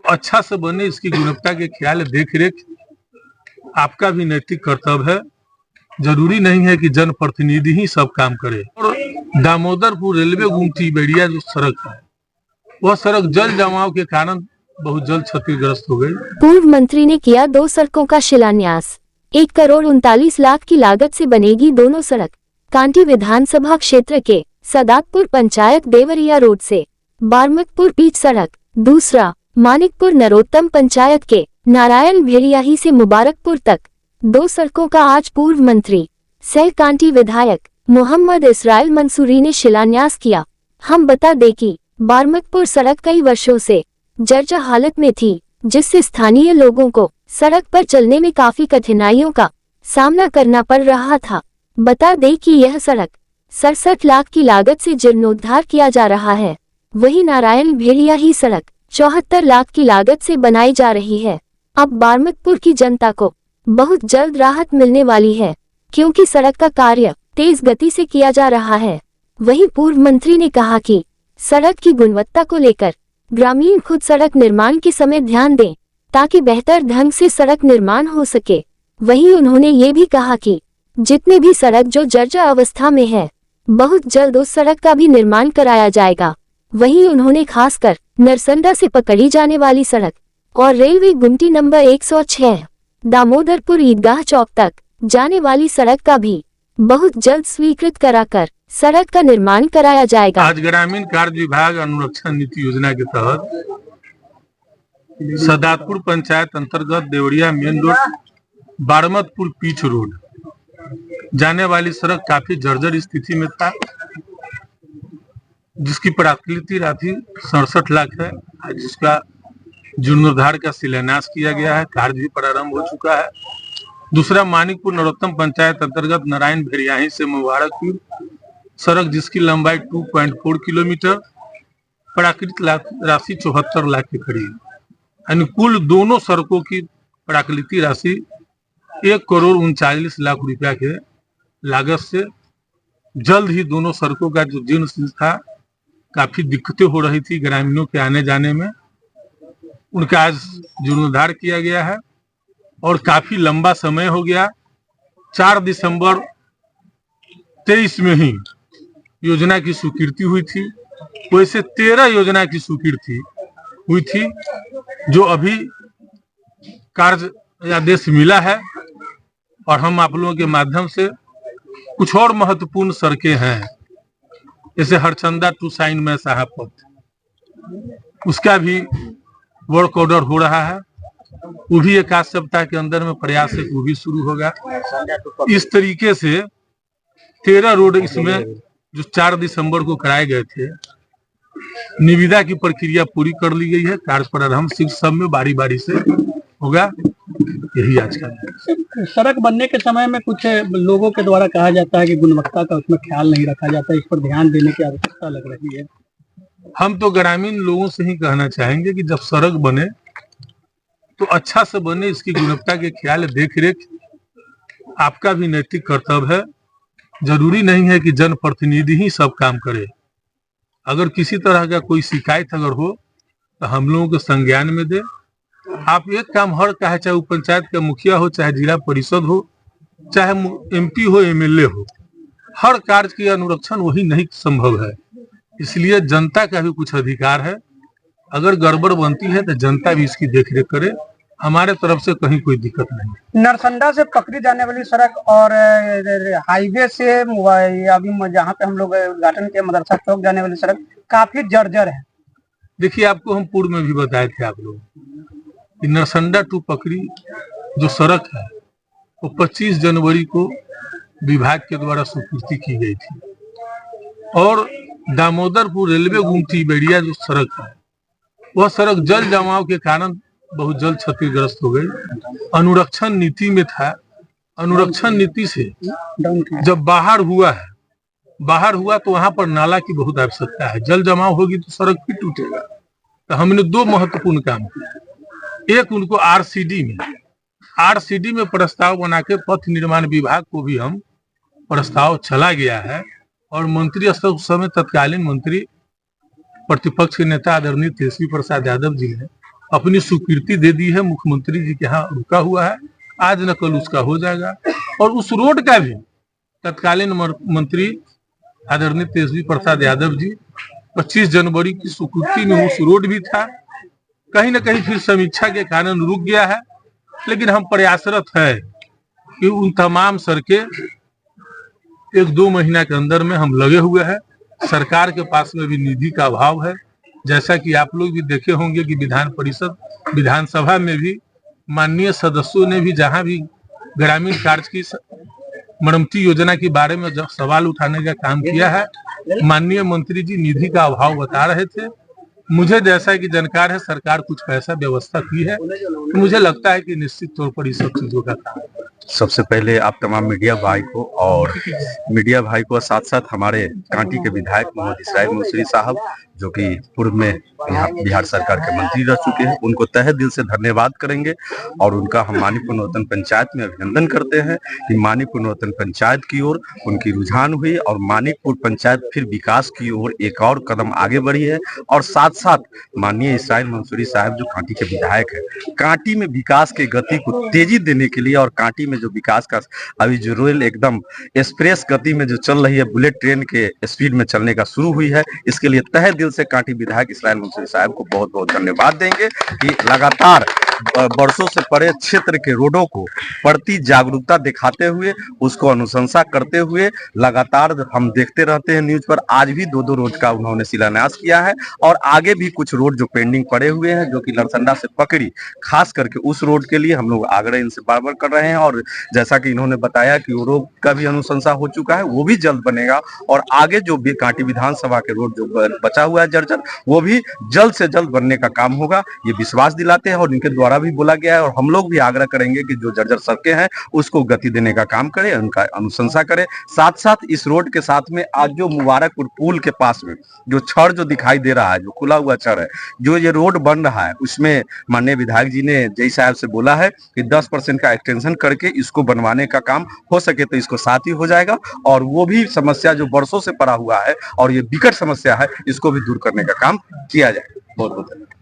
अच्छा से बने, इसकी गुणवत्ता के ख्याल देख रेख आपका भी नैतिक कर्तव्य है। जरूरी नहीं है कि जनप्रतिनिधि ही सब काम करे। और दामोदरपुर रेलवे गुमटी बेड़िया जो सड़क है, वह सड़क जल जमाव के कारण बहुत जल्द क्षतिग्रस्त हो गई। पूर्व मंत्री ने किया 2 सड़कों का शिलान्यास। 1,39,00,000 की लागत से बनेगी दोनों सड़क। कांटी विधानसभा क्षेत्र के सदातपुर पंचायत देवरिया रोड से बारमतपुर बीच सड़क, दूसरा मानिकपुर नरोत्तम पंचायत के नारायण भेड़ियाही से मुबारकपुर तक। 2 सड़कों का आज पूर्व मंत्री सह कांटी विधायक मोहम्मद इसराइल मंसूरी ने शिलान्यास किया। हम बता दें कि बारमतपुर सड़क कई वर्षों से जर्जर हालत में थी, जिससे स्थानीय लोगों को सड़क पर चलने में काफी कठिनाइयों का सामना करना पड़ रहा था। बता दें कि यह सड़क 67 लाख की लागत से जीर्णोद्धार किया जा रहा है। वहीं नारायण भेड़ियाही सड़क 74 लाख की लागत से बनाई जा रही है। अब बारमतपुर की जनता को बहुत जल्द राहत मिलने वाली है, क्योंकि सड़क का कार्य तेज गति से किया जा रहा है। वहीं पूर्व मंत्री ने कहा कि सड़क की गुणवत्ता को लेकर ग्रामीण खुद सड़क निर्माण के समय ध्यान दें, ताकि बेहतर ढंग से सड़क निर्माण हो सके। वहीं उन्होंने ये भी कहा कि जितने भी सड़क जो जर्जर अवस्था में है, बहुत जल्द उस सड़क का भी निर्माण कराया जाएगा। वहीं उन्होंने खासकर नरसंडा से पकड़ी जाने वाली सड़क और रेलवे गुमटी नंबर 106 दामोदरपुर ईदगाह चौक तक जाने वाली सड़क का भी बहुत जल्द स्वीकृत कराकर सड़क का निर्माण कराया जाएगा। आज ग्रामीण कार्य विभाग अनुरक्षण नीति योजना के तहत सदातपुर पंचायत अंतर्गत देवरिया मेन रोड बारमतपुर पीछ रोड जाने वाली सड़क काफी जर्जर स्थिति में था, जिसकी प्राकृतिक राशि 67 लाख है। जिसका जीर्णोद्धार का शिलान्यास किया गया है, कार्य भी प्रारंभ हो चुका है। दूसरा मानिकपुर नरोत्तम पंचायत अंतर्गत नारायण भेड़ियाही से मुबारकपुर सड़क, जिसकी लंबाई 2.4 किलोमीटर, प्राकृतिक राशि 74 लाख के करीब। यानी कुल दोनों सड़कों की प्राकृतिक राशि 1,39,00,000 रुपया के लागत से जल्द ही दोनों सड़कों का जो जीर्ण था, काफी दिक्कतें हो रही थी ग्रामीणों के आने जाने में, उनका आज जीर्णोद्धार किया गया है और काफी लंबा समय हो गया। 4 दिसंबर 23 में ही योजना की स्वीकृति हुई थी। वैसे 13 योजना की स्वीकृति हुई थी, जो अभी कार्य आदेश मिला है और हम आप लोगों के माध्यम से कुछ और महत्वपूर्ण सड़कें हैं, जैसे हरचंदा टू साइन में साहबपत, उसका भी वर्क ऑर्डर हो रहा है। वो भी 1 आध सप्ताह के अंदर में प्रयास है, वो भी शुरू होगा। इस तरीके से 13 रोड इसमें जो 4 दिसंबर को कराए गए थे, निविदा की प्रक्रिया पूरी कर ली गई है। कार्य प्रारंभ सब में बारी बारी से होगा। यही आज का है। सड़क बनने के समय में कुछ लोगों के द्वारा कहा जाता है कि गुणवत्ता का उसमें ख्याल नहीं रखा जाता, इस पर ध्यान देने की आवश्यकता लग रही है। हम तो ग्रामीण लोगों से ही कहना चाहेंगे कि जब सड़क बने तो अच्छा से बने, इसकी गुणवत्ता के ख्याल देख रेख आपका भी नैतिक कर्तव्य है। जरूरी नहीं है कि जनप्रतिनिधि ही सब काम करे। अगर किसी तरह का कोई शिकायत अगर हो तो हम लोगों के संज्ञान में दे। आप एक काम हर कहे, चाहे वो पंचायत का मुखिया हो, चाहे जिला परिषद हो, चाहे MP हो, MLA हो, हर कार्य की अनुरक्षण वही नहीं संभव है। इसलिए जनता का भी कुछ अधिकार है। अगर गड़बड़ बनती है तो जनता भी इसकी देखरेख करे। हमारे तरफ से कहीं कोई दिक्कत नहीं। नरसंडा से पकड़ी जाने वाली सड़क और हाईवे से अभी जहाँ पे हम लोग उद्घाटन के मदरसा चौक जाने वाली सड़क काफी जर्जर है। देखिए, आपको हम पूर्व में भी बताए थे आप लोग कि नरसंडा टू पकड़ी जो सड़क है वो 25 जनवरी को विभाग के द्वारा स्वीकृति की गई थी, और दामोदरपुर रेलवे गुमटी बेड़िया जो सड़क है, वह सड़क जल जमाव के कारण बहुत जल्द क्षतिग्रस्त हो गई। अनुरक्षण नीति में था। अनुरक्षण नीति से जब बाहर हुआ तो वहां पर नाला की बहुत आवश्यकता है। जल जमाव होगी तो सड़क भी टूटेगा। तो हमने 2 महत्वपूर्ण काम किया। एक, उनको RCD में प्रस्ताव बना के पथ निर्माण विभाग को भी हम प्रस्ताव चला गया है, और मंत्री स्तर उस समय तत्कालीन मंत्री प्रतिपक्ष के नेता आदरणीय तेजस्वी प्रसाद यादव जी ने अपनी स्वीकृति दे दी है, मुख्यमंत्री जी के यहाँ रुका हुआ है, आज न कल उसका हो जाएगा। और उस रोड का भी तत्कालीन मंत्री आदरणीय तेजस्वी प्रसाद यादव जी 25 जनवरी की स्वीकृति में उस रोड भी था, कहीं न कहीं फिर समीक्षा के कारण रुक गया है। लेकिन हम प्रयासरत है कि उन तमाम सड़कें 1-2 महीना के अंदर में हम लगे हुए हैं। सरकार के पास में भी निधि का अभाव है, जैसा कि आप लोग भी देखे होंगे कि विधान परिषद विधानसभा में भी माननीय सदस्यों ने भी जहां भी ग्रामीण कार्य की मरम्मती योजना के बारे में जब सवाल उठाने का काम किया है, माननीय मंत्री जी निधि का अभाव बता रहे थे। मुझे जैसा कि जानकार है, सरकार कुछ पैसा व्यवस्था की है, तो मुझे लगता है कि निश्चित तौर पर इस सब चीजों का काम है। सबसे पहले आप तमाम मीडिया भाई को साथ साथ हमारे कांटी के विधायक मोहम्मद इसराइल मंसूरी साहब, जो कि पूर्व में बिहार सरकार के मंत्री रह चुके हैं, उनको तहे दिल से धन्यवाद करेंगे। और उनका हम मानीपुर नूतन पंचायत में अभिनंदन करते हैं कि मानीपुर नूतन पंचायत की ओर उनकी रुझान हुई और मानीपुर पंचायत फिर विकास की ओर एक और कदम आगे बढ़ी है। और साथ साथ माननीय इसराइल मंसूरी साहब जो कांटी के विधायक है, कांटी में विकास के गति को तेजी देने के लिए और कांटी में जो विकास का अभी जो रेल एकदम एक्सप्रेस गति में जो चल रही है, बुलेट ट्रेन के स्पीड में चलने का शुरू हुई है, इसके लिए तहे दिल से कांटी विधायक इसराइल मंसूरी साहब को बहुत बहुत धन्यवाद देंगे कि लगातार वर्षों से परे क्षेत्र के रोडों को प्रति जागरूकता दिखाते हुए, उसको अनुशंसा करते हुए लगातार हम देखते रहते हैं न्यूज पर। आज भी 2-2 रोड का उन्होंने शिलान्यास किया है और आगे भी कुछ रोड जो पेंडिंग पड़े हुए हैं, जो कि लरसंडा से पकड़ी, खास करके उस रोड के लिए हम लोग आग्रह इनसे बार बार कर रहे हैं। और जैसा कि इन्होंने बताया कि वो रोड का भी अनुशंसा हो चुका है, वो भी जल्द बनेगा। और आगे जो भी कांटी विधानसभा के रोड जो बचा हुआ है जर्जर, वो भी जल्द से जल्द बनने का काम होगा, ये विश्वास दिलाते हैं। और इनके द्वारा भी बोला गया है और हम लोग भी आग्रह करेंगे कि जो जर्जर सड़कें हैं उसको गति देने का काम करें, उनका अनुशंसा करें। साथ साथ इस रोड के साथ में आज जो मुबारकपुर पुल के पास में जो छड़ जो दिखाई दे रहा है, जो खुला हुआ छड़ है, जो ये रोड बन रहा है, उसमें माननीय विधायक जी ने जय साहब से बोला है कि 10% का एक्सटेंशन करके इसको बनवाने का काम हो सके तो इसको साथ ही हो जाएगा। और वो भी समस्या जो वर्षों से पड़ा हुआ है और ये विकट समस्या है, इसको भी दूर करने का काम किया जाए। बहुत बहुत धन्यवाद।